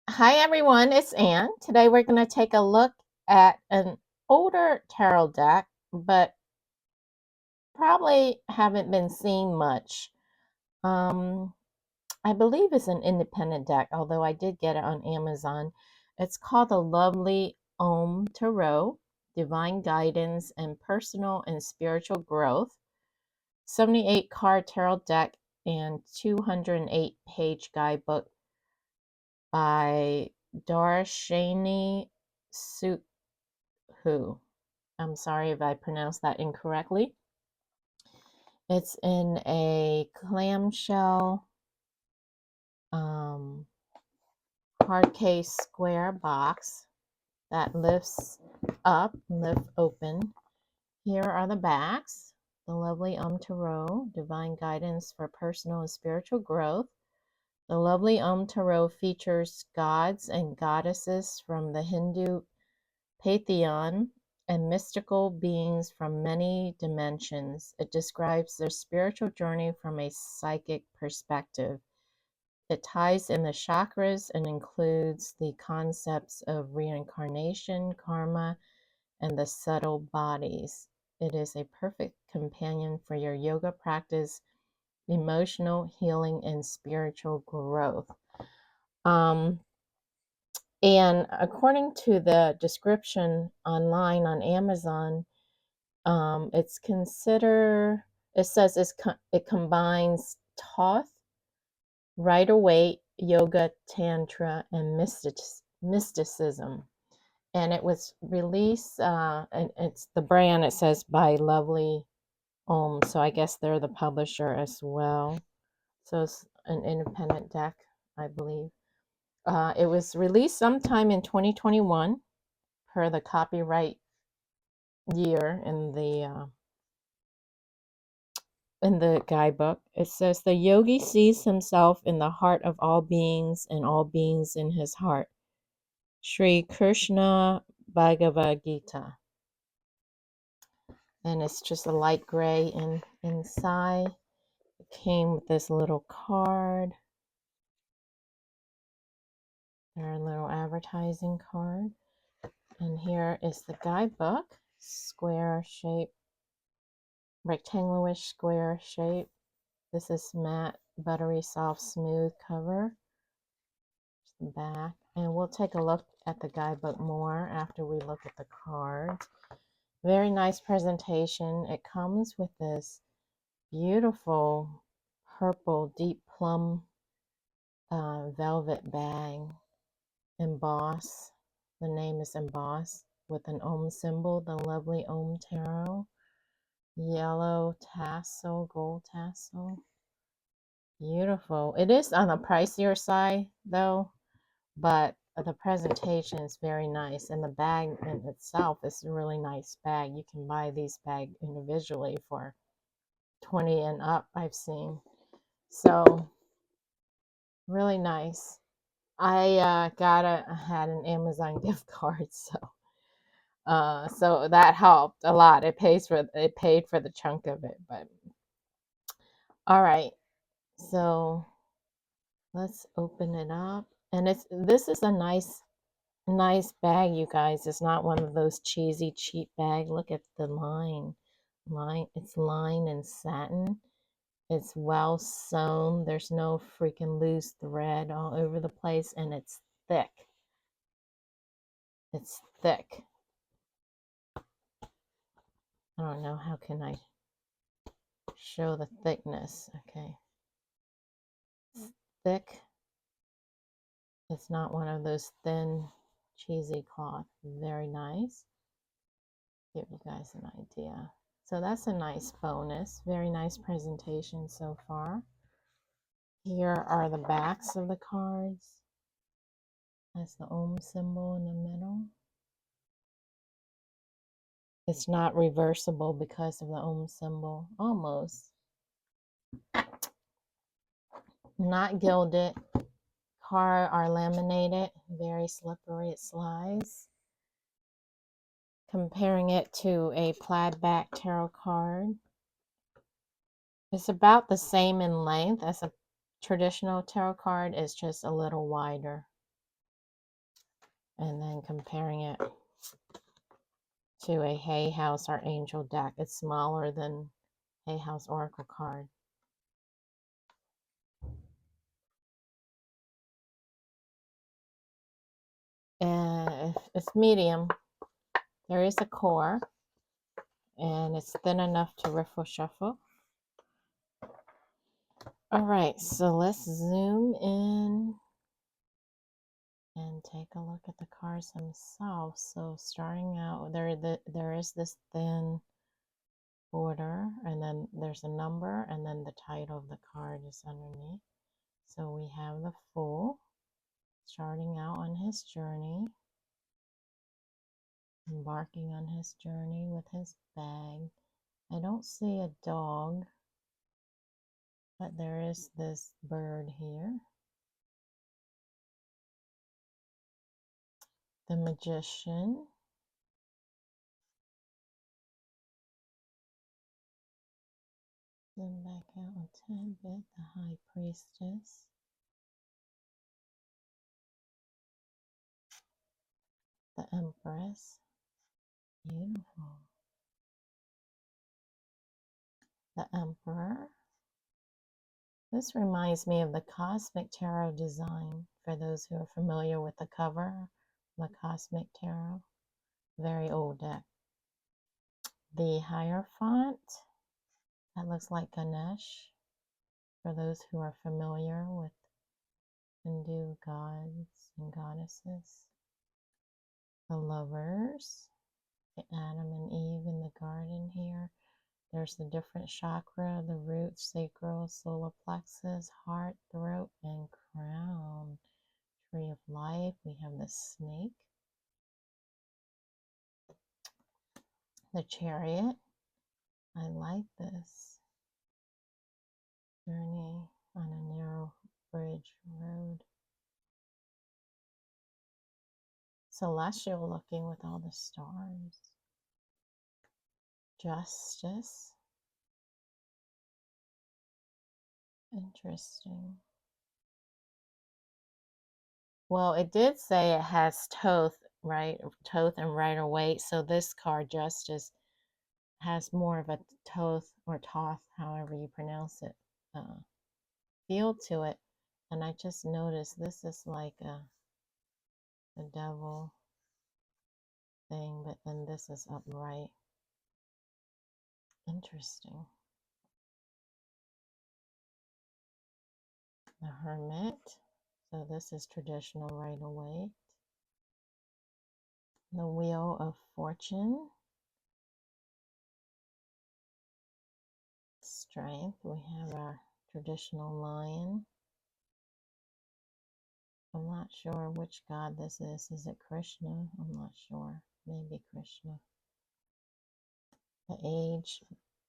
Hi everyone, it's Anne. Today we're going to take a look at an older tarot deck, but probably haven't been seen much. Um, I believe it's an independent deck, although I did get it on Amazon. It's called the Lovely Om Tarot, Divine Guidance and Personal and Spiritual Growth. 78 card tarot deck and 208-page guidebook by Darshanie Sukhu. I'm sorry if I pronounced that incorrectly. It's in a clamshell hard case square box that lifts up, lift open. Here are the backs. The Lovely Tarot, Divine Guidance for Personal and Spiritual Growth. The Lovely Tarot features gods and goddesses from the Hindu pantheon and mystical beings from many dimensions. It describes their spiritual journey from a psychic perspective. It ties in the chakras and includes the concepts of reincarnation, karma, and the subtle bodies. It is a perfect companion for your yoga practice, emotional healing, and spiritual growth. And according to the description online on Amazon, it's consider. It says it combines Thoth, Rider-Waite, yoga, tantra, and mysticism. And it was released, and it's the brand. It says by Lovely Om, so I guess they're the publisher as well. So it's an independent deck, I believe. It was released sometime in 2021 per the copyright year in the guidebook. It says the yogi sees himself in the heart of all beings and all beings in his heart. Sri Krishna Bhagavad Gita. And it's just a light gray inside. It came with this little card. Their little advertising card. And here is the guidebook. Square shape, rectangular square shape. This is matte, buttery, soft, smooth cover. The back. And we'll take a look at the guidebook more after we look at the cards. Very nice presentation. It comes with this beautiful purple deep plum velvet bag, embossed. The name is embossed with an Om symbol, the Lovely Om Tarot. Yellow tassel, gold tassel. Beautiful. It is on the pricier side though, but the presentation is very nice, and the bag in itself is a really nice bag. You can buy these bags individually for 20 and up, I've seen. So really nice. I had an Amazon gift card, so that helped a lot. It paid for the chunk of it, but all right. So let's open it up. And this is a nice bag, you guys. It's not one of those cheesy cheap bag. Look at the it's lined in satin. It's well sewn. There's no freaking loose thread all over the place, and it's thick. It's thick. I don't know, how can I show the thickness? Okay. It's thick. It's not one of those thin cheesy cloth. Very nice. Give you guys an idea. So that's a nice bonus. Very nice presentation so far. Here are the backs of the cards. That's the Om symbol in the middle. It's not reversible because of the Om symbol. Almost. Not gilded. Cards are laminated. Very slippery. It slides. Comparing it to a plaid back tarot card. It's about the same in length as a traditional tarot card. It's just a little wider. and then comparing it to a Hay House or Angel deck. It's smaller than Hay House Oracle card. And it's medium. There is a core, and it's thin enough to riffle shuffle. All right, so let's zoom in and take a look at the cards themselves. So starting out, there is this thin border, and then there's a number, and then the title of the card is underneath. So we have the Fool starting out on his journey, embarking on his journey with his bag. I don't see a dog, but there is this bird here. The Magician. Then back out a tad bit. The High Priestess. The Empress. Beautiful. The Emperor. This reminds me of the Cosmic Tarot design, for those who are familiar with the cover, the Cosmic Tarot. Very old deck. The Hierophant. That looks like Ganesh, for those who are familiar with Hindu gods and goddesses. The Lovers. The Adam and Eve in the garden here. There's the different chakra, the root, sacral, solar plexus, heart, throat, and crown. Tree of life. We have the snake. The Chariot. I like this. Journey on a narrow bridge road. Celestial looking with all the stars. Justice. Interesting. Well, it did say it has Thoth, right? Thoth and Rider Waite. So this card, Justice, has more of a Thoth or Toth, however you pronounce it, feel to it. And I just noticed this is like a devil thing, but then this is upright. Interesting. The Hermit. So this is traditional Rider Waite. The Wheel of Fortune. Strength. We have our traditional lion. I'm not sure which god this is. Is it Krishna? I'm not sure. Maybe Krishna. The Age.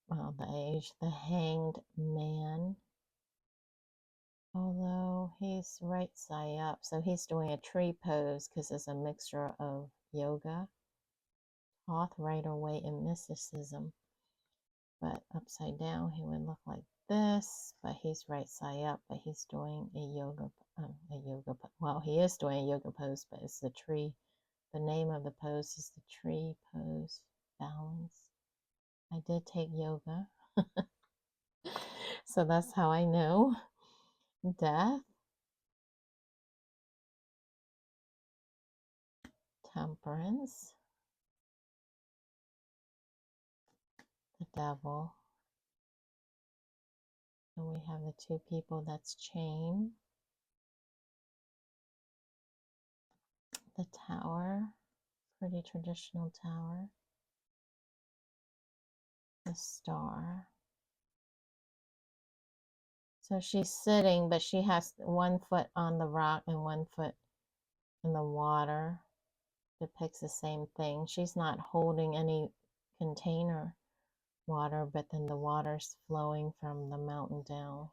Well, the Hanged Man. Although he's right side up, so he's doing a tree pose because it's a mixture of yoga, Thoth, Rider Waite, and mysticism. But upside down, he would look like this. But he's right side up, but he's doing a yoga. Well, he is doing a yoga pose, but it's the tree. The name of the pose is the tree pose. Balance. I did take yoga, so that's how I know. Death. Temperance. The Devil. And we have the two people that's chained. The Tower. Pretty traditional tower. The Star. So she's sitting, but she has one foot on the rock and one foot in the water. Depicts the same thing. She's not holding any container water, but then the water's flowing from the mountain down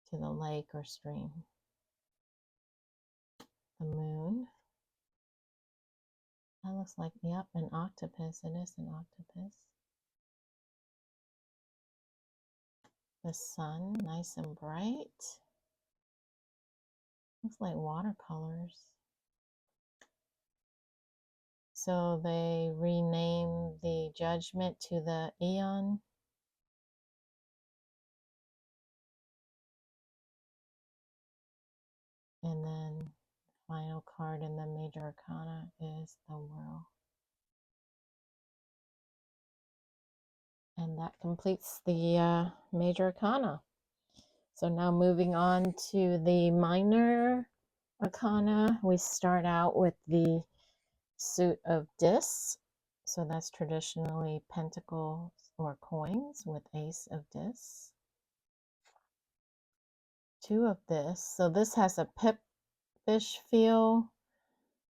to the lake or stream. The Moon. That looks like, yep, an octopus. It is an octopus. The Sun, nice and bright. Looks like watercolors. So they rename the judgment to the Aeon. And then the final card in the Major Arcana is the World. And that completes the Major Arcana. So now moving on to the Minor Arcana, we start out with the suit of discs. So that's traditionally pentacles or coins with Ace of Discs. Two of this. So this has a pip-ish feel,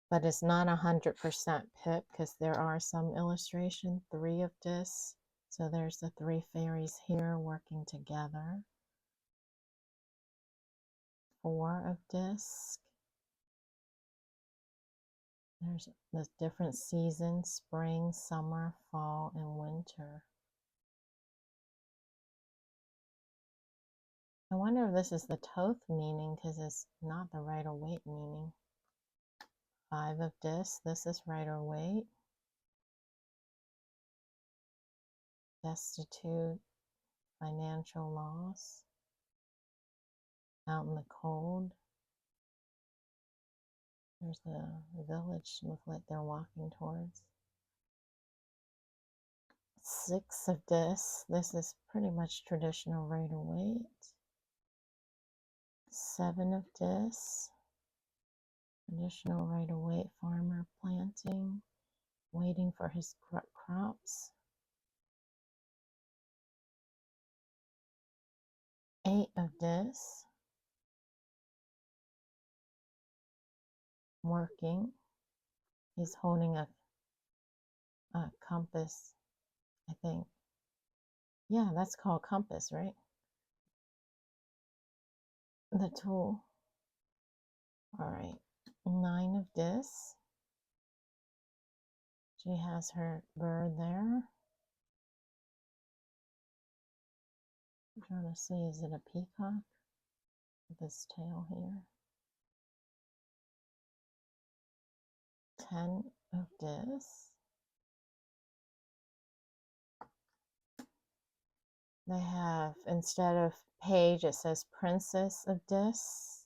but it's not 100% pip because there are some illustration. Three of discs. So there's the three fairies here working together. Four of discs. There's the different seasons: spring, summer, fall, and winter. I wonder if this is the Thoth meaning because it's not the Rider-Waite meaning. Five of discs. This is Rider-Waite. Destitute, financial loss, out in the cold. There's the village, look like they're walking towards. Six of discs. This is pretty much traditional Rider-Waite. Seven of discs. Traditional Rider-Waite, farmer planting, waiting for his crops. Eight of discs. Working. He's holding a compass, I think. Yeah, that's called compass, right? The tool. All right. Nine of discs. She has her bird there. I'm trying to see, is it a peacock? With this tail here. 10 of discs. They have, instead of page, it says Princess of Discs.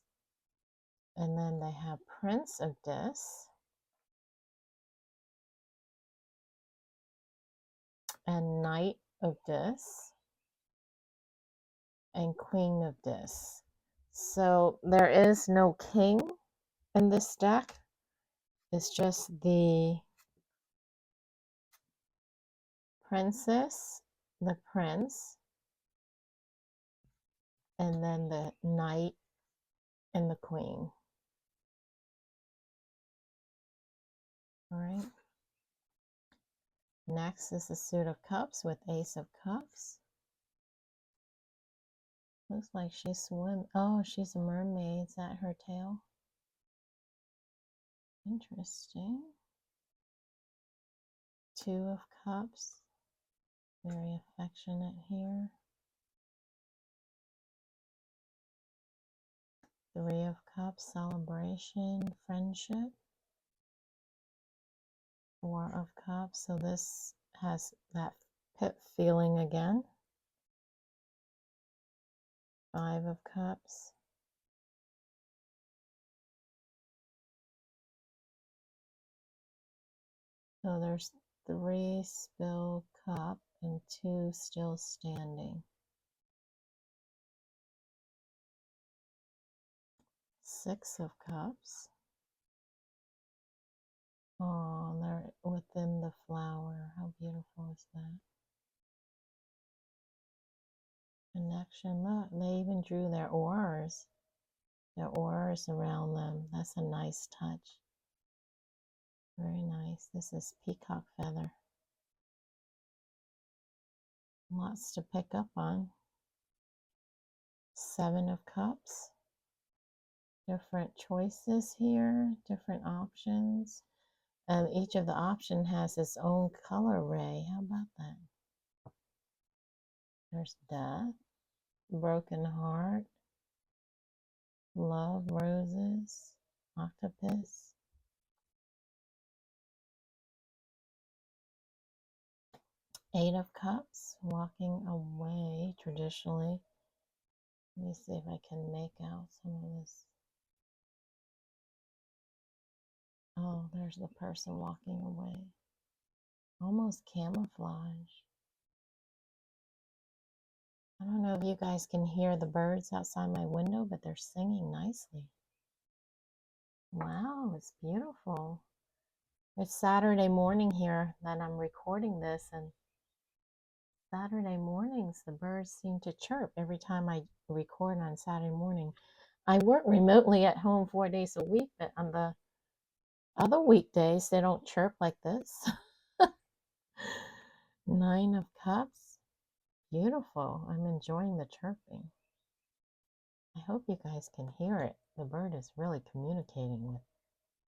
And then they have Prince of Discs. And Knight of Discs. And Queen of Discs. So there is no king in this deck. It's just the princess, the prince, and then the knight and the queen. All right. Next is the suit of cups with Ace of Cups. Looks like she's swim. Oh, she's a mermaid. Is that her tail? Interesting. Two of Cups. Very affectionate here. Three of Cups. Celebration. Friendship. Four of Cups. So this has that pit feeling again. Five of Cups. So there's three spilled cup and two still standing. Six of Cups. Oh, they're within the flower. How beautiful is that? Connection. Look, they even drew their oars. Their oars around them. That's a nice touch. Very nice. This is peacock feather. Lots to pick up on. Seven of Cups. Different choices here, different options. And each of the option has its own color ray. How about that? There's death, broken heart, love, roses, octopus, Eight of Cups, walking away traditionally. Let me see if I can make out some of this. Oh, there's the person walking away. Almost camouflage. I don't know if you guys can hear the birds outside my window, but they're singing nicely. Wow, it's beautiful. It's Saturday morning here that I'm recording this, and Saturday mornings the birds seem to chirp every time I record on Saturday morning. I work remotely at home 4 days a week, but on the other weekdays they don't chirp like this. Nine of Cups. Beautiful. I'm enjoying the chirping. I hope you guys can hear it. The bird is really communicating with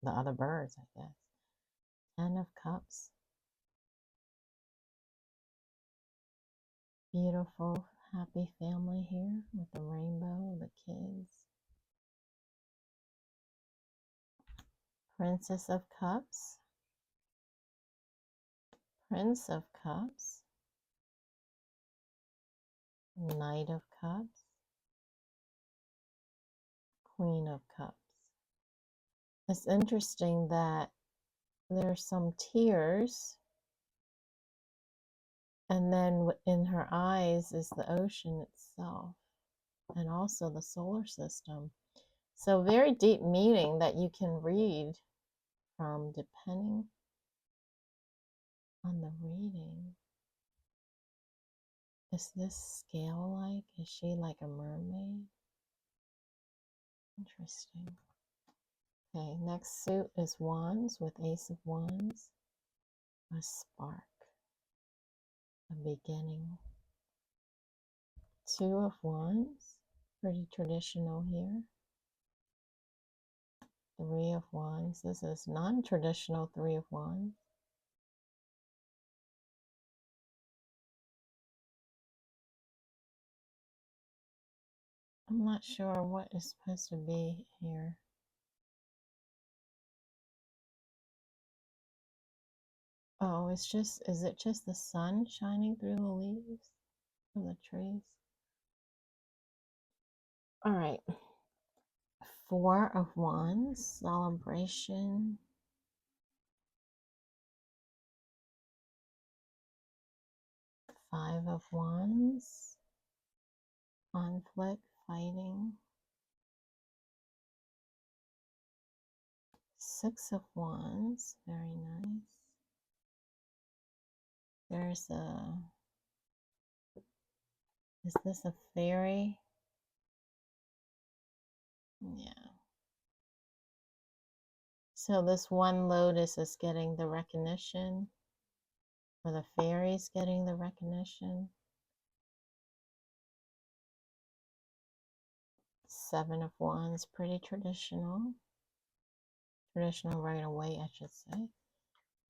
the other birds, I guess. Ten of Cups. Beautiful, happy family here with the rainbow, the kids. Princess of Cups. Prince of Cups. Knight of Cups. Queen of Cups. It's interesting that there's some tears, and then in her eyes is the ocean itself and also the solar system. So very deep meaning that you can read from depending on the reading. Is this scale-like? Is she like a mermaid? Interesting. Okay, next suit is Wands with Ace of Wands. A spark. A beginning. Two of Wands. Pretty traditional here. Three of Wands. This is non-traditional Three of Wands. I'm not sure what is supposed to be here. Oh, it's just, is it just the sun shining through the leaves of the trees? All right. Four of Wands, celebration. Five of Wands, conflict, fighting. Six of Wands, very nice. There's a, is this a fairy? Yeah. So this one lotus is getting the recognition, or the fairy's getting the recognition. Seven of Wands, pretty traditional. Traditional right away, I should say.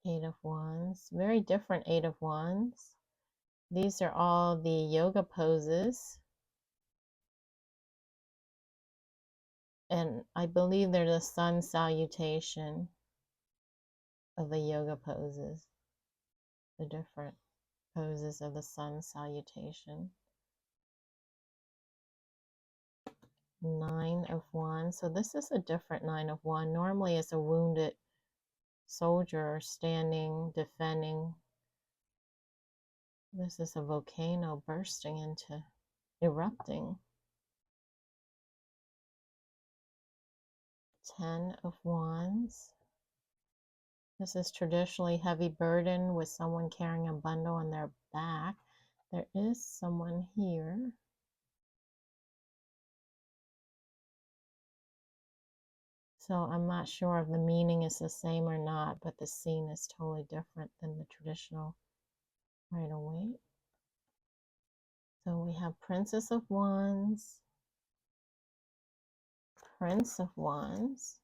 Eight of Wands, very different Eight of Wands. These are all the yoga poses. And I believe they're the sun salutation of the yoga poses. The different poses of the sun salutation. Nine of Wands. So this is a different Nine of Wands. Normally it's a wounded soldier standing, defending. This is a volcano bursting into, erupting. Ten of Wands. This is traditionally heavy burden with someone carrying a bundle on their back. There is someone here. So I'm not sure if the meaning is the same or not, but the scene is totally different than the traditional right away. So we have Princess of Wands, Prince of Wands,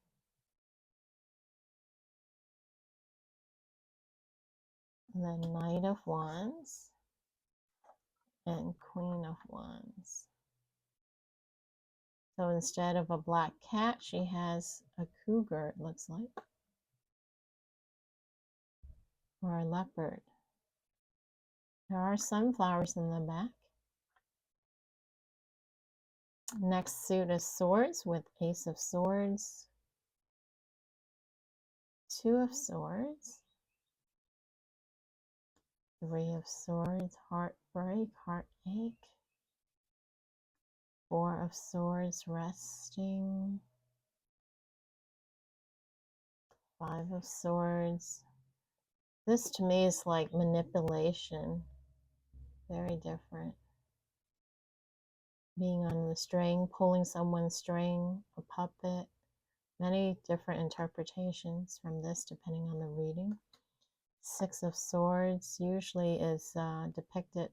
and then Knight of Wands, and Queen of Wands. So instead of a black cat, she has a cougar, it looks like, or a leopard. There are sunflowers in the back. Next suit is swords with Ace of Swords, Two of Swords, Three of Swords, Heartbreak, Heartache, Four of Swords, Resting, Five of Swords. This to me is like manipulation. Very different. Being on the string, pulling someone's string, a puppet. Many different interpretations from this depending on the reading. Six of Swords usually is depicted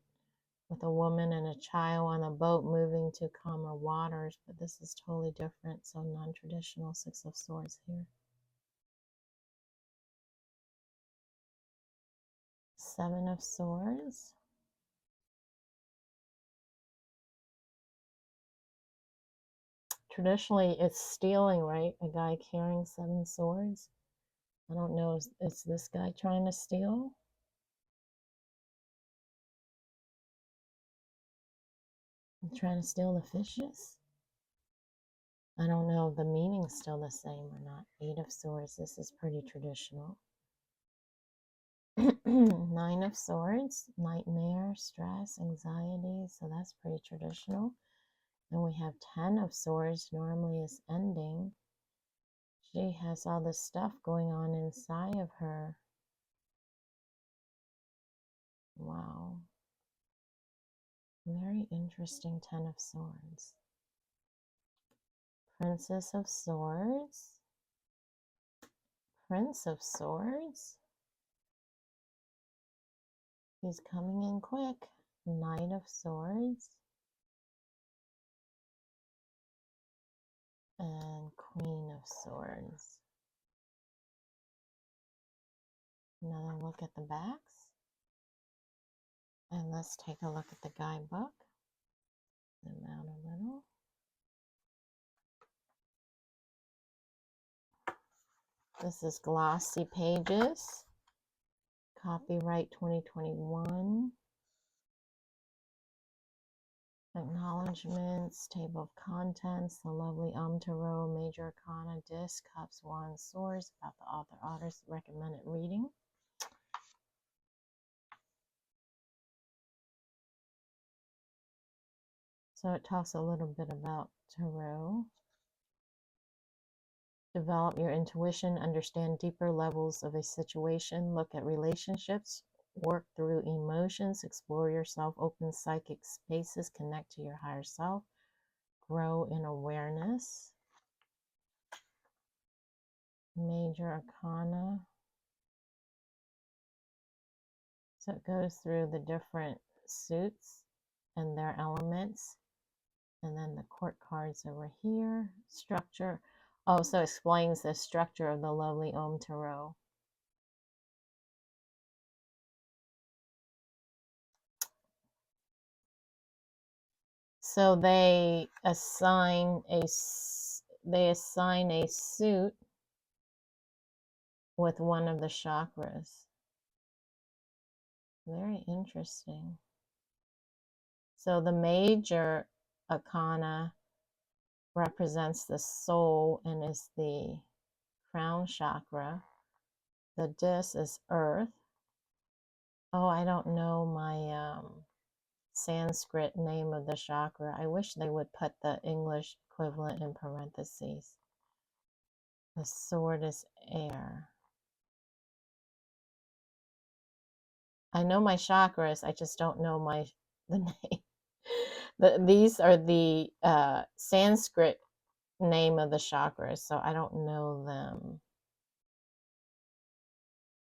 with a woman and a child on a boat moving to calmer waters, but this is totally different, so non-traditional Six of Swords here. Seven of Swords. Traditionally, it's stealing, right? A guy carrying seven swords. I don't know, is this guy trying to steal? Trying to steal the fishes? I don't know if the meaning's still the same or not. Eight of Swords, this is pretty traditional. Nine of Swords, nightmare, stress, anxiety, so that's pretty traditional. And we have 10 of Swords, normally is ending. She has all this stuff going on inside of her. Wow. Very interesting 10 of Swords. Princess of Swords. Prince of Swords. He's coming in quick. Knight of Swords. And Queen of Swords. Another look at the backs. And let's take a look at the guidebook. Zoom out a little. This is glossy pages. Copyright 2021. Acknowledgements, table of contents, the lovely Tarot, Major Arcana, Disc, Cups, Wands, Swords, about the author, author's recommended reading. So it talks a little bit about tarot. Develop your intuition, understand deeper levels of a situation, look at relationships, work through emotions, explore yourself, open psychic spaces, connect to your higher self, grow in awareness. Major Arcana. So it goes through the different suits and their elements. And then the court cards over here. Structure. Oh, so it explains the structure of the lovely Tarot. So they assign a suit with one of the chakras. Very interesting. So the major arcana represents the soul and is the crown chakra. The disc is earth. Oh, I don't know my Sanskrit name of the chakra. I wish they would put the English equivalent in parentheses. The sword is air. I know my chakras, I just don't know the name. These are the Sanskrit name of the chakras, so I don't know them.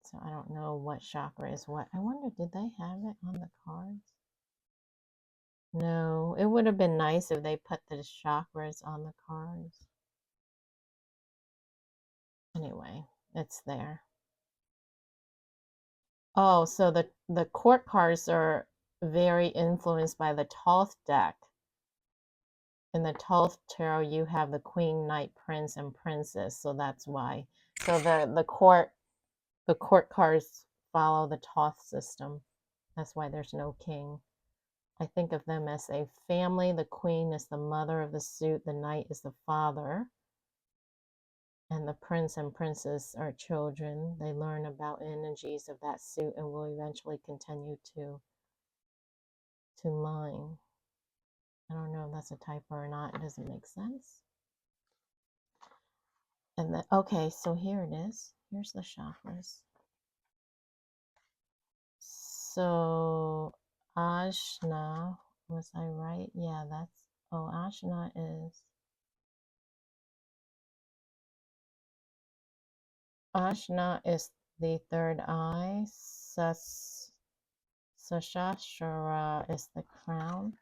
So I don't know what chakra is what. I wonder, did they have it on the cards? No, it would have been nice if they put the chakras on the cards. Anyway, it's there. Oh, so the court cards are very influenced by the Thoth deck. In the Thoth tarot, you have the Queen, Knight, Prince, and Princess, so that's why. So the court cards follow the Thoth system. That's why there's no king. I think of them as a family. The queen is the mother of the suit. The knight is the father. And the prince and princess are children. They learn about energies of that suit and will eventually continue to mine. I don't know if that's a typo or not. It doesn't make sense. And then, okay, so here it is. Here's the chakras. So Ajna, was I right? Yeah, that's, oh, Ajna is the third eye. Sashashara is the crown.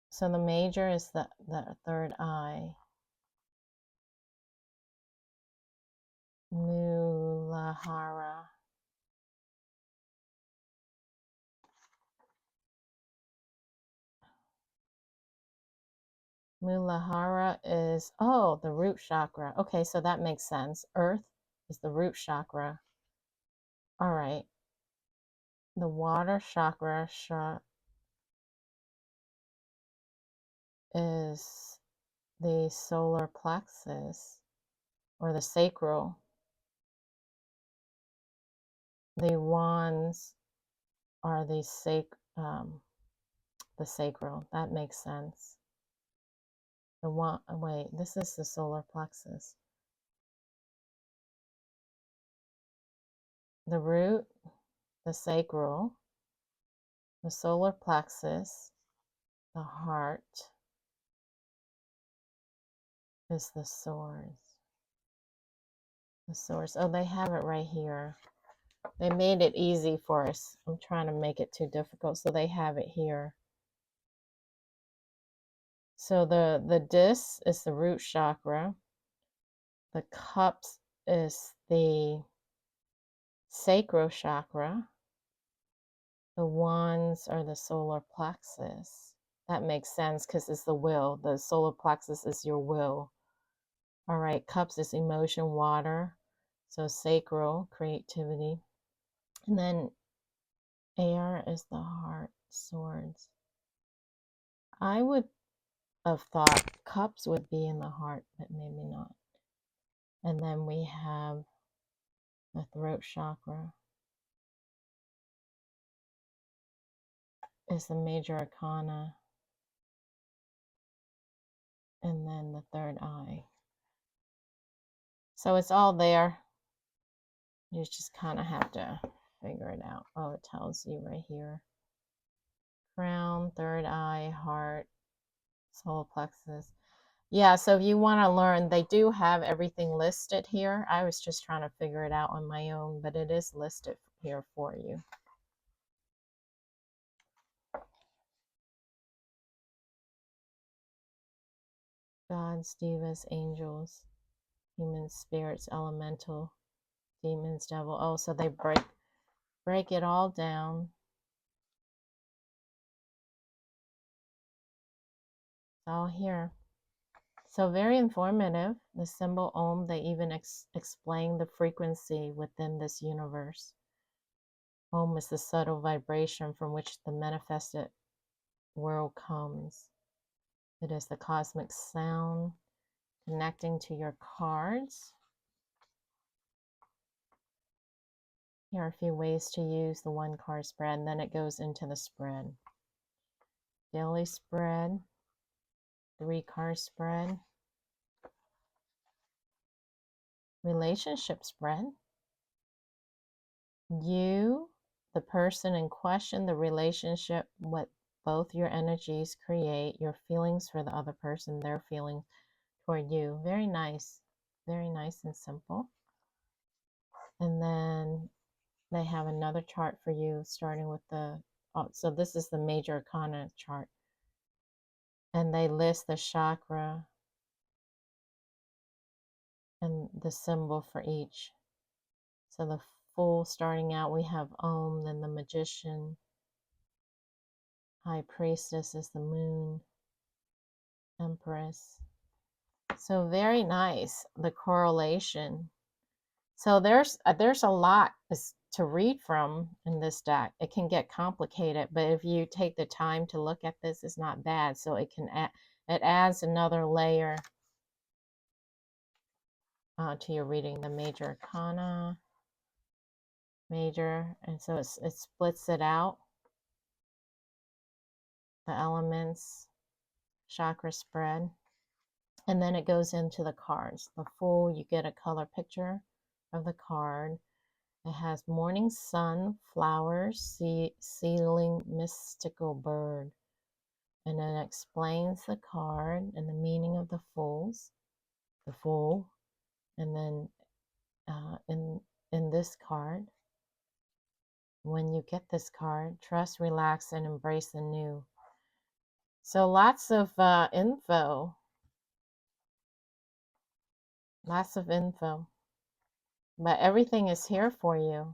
So the major is the third eye. Mulahara. Mulahara is, oh, the root chakra. Okay, so that makes sense. Earth is the root chakra. All right. The water chakra is the solar plexus or the sacral. The wands are the sacral. That makes sense. The wand, wait, this is the solar plexus. The root, the sacral, the solar plexus, the heart is the swords. The swords. Oh, they have it right here. They made it easy for us. I'm trying to make it too difficult, so they have it here. So the disc is the root chakra. The cups is the sacral chakra. The wands are the solar plexus. That makes sense because it's the will. The solar plexus is your will. All right, cups is emotion, water. So sacral, creativity. And then air is the heart, swords. I would have thought cups would be in the heart, but maybe not. And then we have the throat chakra is the major arcana. And then the third eye. So it's all there. You just kind of have to figure it out. Oh, it tells you right here. Crown, third eye, heart, solar plexus. Yeah, so if you want to learn, they do have everything listed here. I was just trying to figure it out on my own, but it is listed here for you. Gods, devas, angels, humans, spirits, elemental, demons, devil. Oh, so they break it all down. It's all here. So very informative. The symbol Om, they even explain the frequency within this universe. Om is the subtle vibration from which the manifested world comes. It is the cosmic sound connecting to your cards. Here are a few ways to use the one card spread, and then it goes into the spread. Daily spread, 3-card spread, relationship spread. You, the person in question, the relationship, what both your energies create, your feelings for the other person, their feelings toward you. Very nice and simple. And then they have another chart for you starting with the, oh, so this is the major arcana chart. And they list the chakra and the symbol for each. So the full starting out, we have Om, then the magician. High priestess is the moon. Empress. So very nice, the correlation. So there's a lot to read from in this deck. It can get complicated, but if you take the time to look at this, it's not bad. So it adds another layer to your reading. The major arcana, major, and so it splits it out. The elements, chakra spread, and then it goes into the cards. The Fool, you get a color picture of the card. It has morning sun, flowers, ceiling, mystical bird. And then it explains the card and the meaning of the Fool. And then in this card, when you get this card, trust, relax, and embrace the new. So lots of info. Lots of info. But everything is here for you.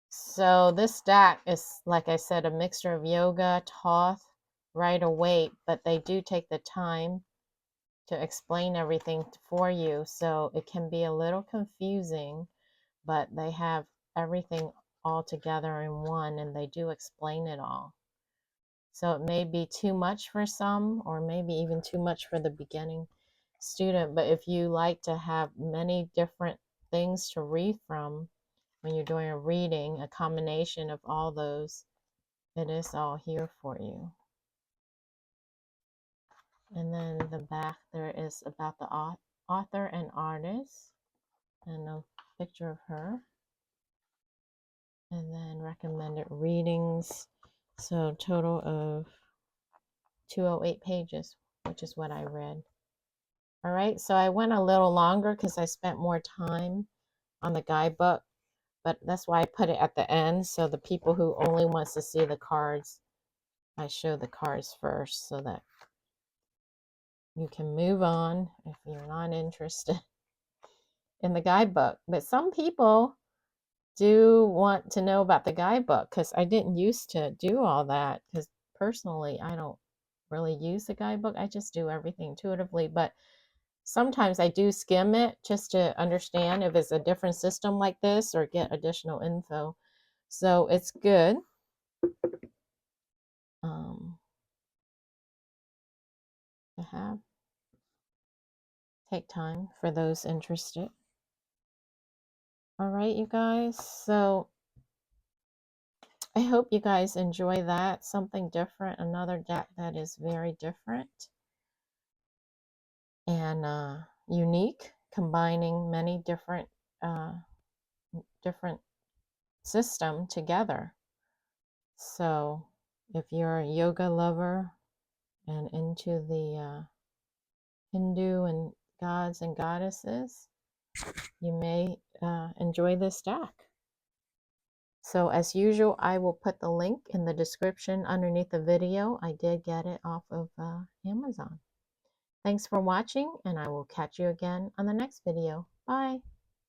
So this deck is, like I said, a mixture of yoga, Thoth, Rider-Waite, but they do take the time to explain everything for you. So it can be a little confusing, but they have everything all together in one, and they do explain it all. So it may be too much for some, or maybe even too much for the beginning student. But if you like to have many different things to read from, when you're doing a reading, a combination of all those, it is all here for you. And then the back there is about the author and artist, and a picture of her. And then recommended readings. So total of 208 pages, which is what I read. All right, so I went a little longer because I spent more time on the guidebook, but that's why I put it at the end. So the people who only wants to see the cards, I show the cards first so that you can move on if you're not interested in the guidebook. But some people do want to know about the guidebook, because I didn't used to do all that, because personally I don't really use the guidebook. I just do everything intuitively, but sometimes I do skim it just to understand if it's a different system like this or get additional info. So it's good. To have. Take time for those interested. All right, you guys. So I hope you guys enjoy that. Something different, another deck that is very different and unique, combining many different system together. So if you're a yoga lover and into the Hindu and gods and goddesses, you may enjoy this deck. So as usual, I will put the link in the description underneath the video. I did get it off of Amazon. Thanks for watching, and I will catch you again on the next video. Bye.